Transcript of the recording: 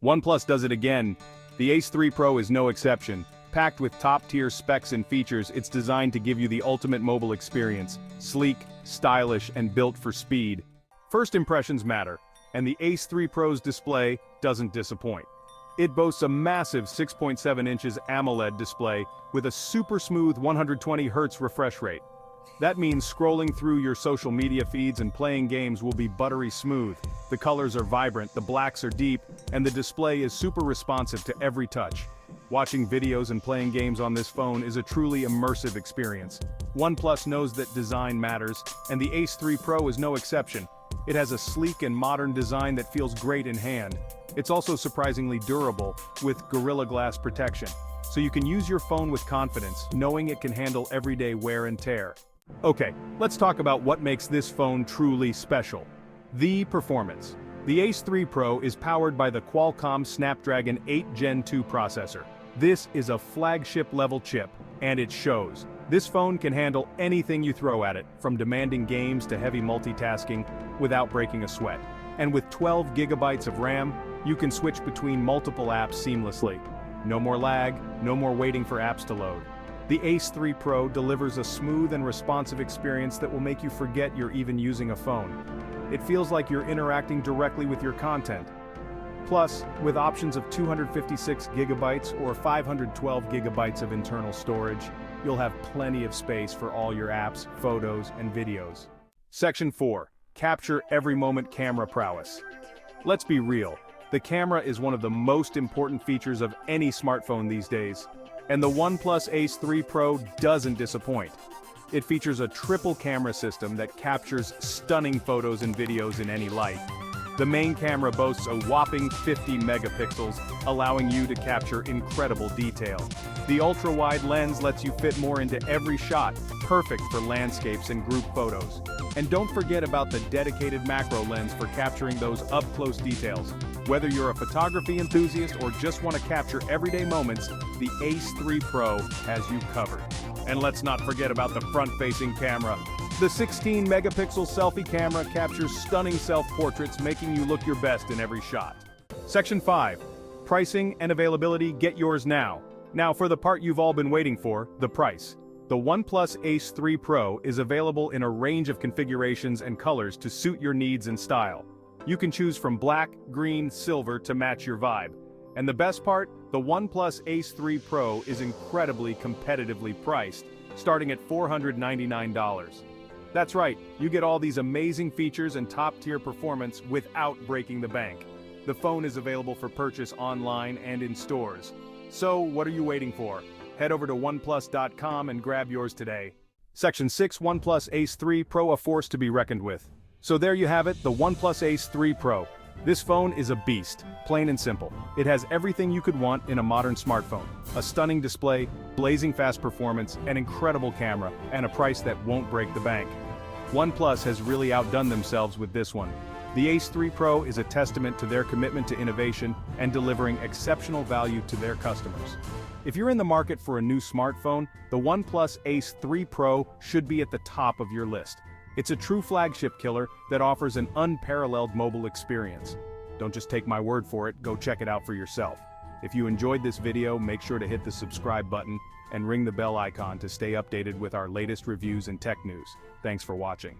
OnePlus does it again. The Ace 3 Pro is no exception. Packed with top-tier specs and features, it's designed to give you the ultimate mobile experience. Sleek, stylish, and built for speed. First impressions matter, and the Ace 3 Pro's display doesn't disappoint. It boasts a massive 6.7 inches AMOLED display with a super smooth 120Hz refresh rate. That means scrolling through your social media feeds and playing games will be buttery smooth. The colors are vibrant, the blacks are deep, and the display is super responsive to every touch. Watching videos and playing games on this phone is a truly immersive experience. OnePlus knows that design matters, and the Ace 3 Pro is no exception. It has a sleek and modern design that feels great in hand. It's also surprisingly durable, with Gorilla Glass protection, so you can use your phone with confidence, knowing it can handle everyday wear and tear. Okay, let's talk about what makes this phone truly special. The performance. The Ace 3 Pro is powered by the Qualcomm Snapdragon 8 Gen 2 processor. This is a flagship-level chip, and it shows. This phone can handle anything you throw at it, from demanding games to heavy multitasking, without breaking a sweat. And with 12 gigabytes of RAM, you can switch between multiple apps seamlessly. No more lag, no more waiting for apps to load. The Ace 3 Pro delivers a smooth and responsive experience that will make you forget you're even using a phone. It feels like you're interacting directly with your content. Plus, with options of 256 gigabytes or 512 gigabytes of internal storage, you'll have plenty of space for all your apps, photos, and videos. Section 4. Capture every moment camera prowess. Let's be real, the camera is one of the most important features of any smartphone these days, and the OnePlus Ace 3 Pro doesn't disappoint. It features a triple camera system that captures stunning photos and videos in any light. The main camera boasts a whopping 50 megapixels, allowing you to capture incredible detail. The ultra-wide lens lets you fit more into every shot, perfect for landscapes and group photos. And don't forget about the dedicated macro lens for capturing those up-close details. Whether you're a photography enthusiast or just want to capture everyday moments, the Ace 3 Pro has you covered. And let's not forget about the front-facing camera. The 16-megapixel selfie camera captures stunning self-portraits, making you look your best in every shot. Section 5. Pricing and availability. Get yours now. Now for the part you've all been waiting for, the price. The OnePlus Ace 3 Pro is available in a range of configurations and colors to suit your needs and style. You can choose from black, green, silver to match your vibe. And the best part? The OnePlus Ace 3 Pro is incredibly competitively priced, starting at $499. That's right, you get all these amazing features and top-tier performance without breaking the bank. The phone is available for purchase online and in stores. So, what are you waiting for? Head over to OnePlus.com and grab yours today. Section 6. OnePlus Ace 3 Pro, a force to be reckoned with. So there you have it, the OnePlus Ace 3 Pro. This phone is a beast, plain and simple. It has everything you could want in a modern smartphone. A stunning display, blazing fast performance, an incredible camera, and a price that won't break the bank. OnePlus has really outdone themselves with this one. The Ace 3 Pro is a testament to their commitment to innovation and delivering exceptional value to their customers. If you're in the market for a new smartphone, the OnePlus Ace 3 Pro should be at the top of your list. It's a true flagship killer that offers an unparalleled mobile experience. Don't just take my word for it, go check it out for yourself. If you enjoyed this video, make sure to hit the subscribe button and ring the bell icon to stay updated with our latest reviews and tech news. Thanks for watching.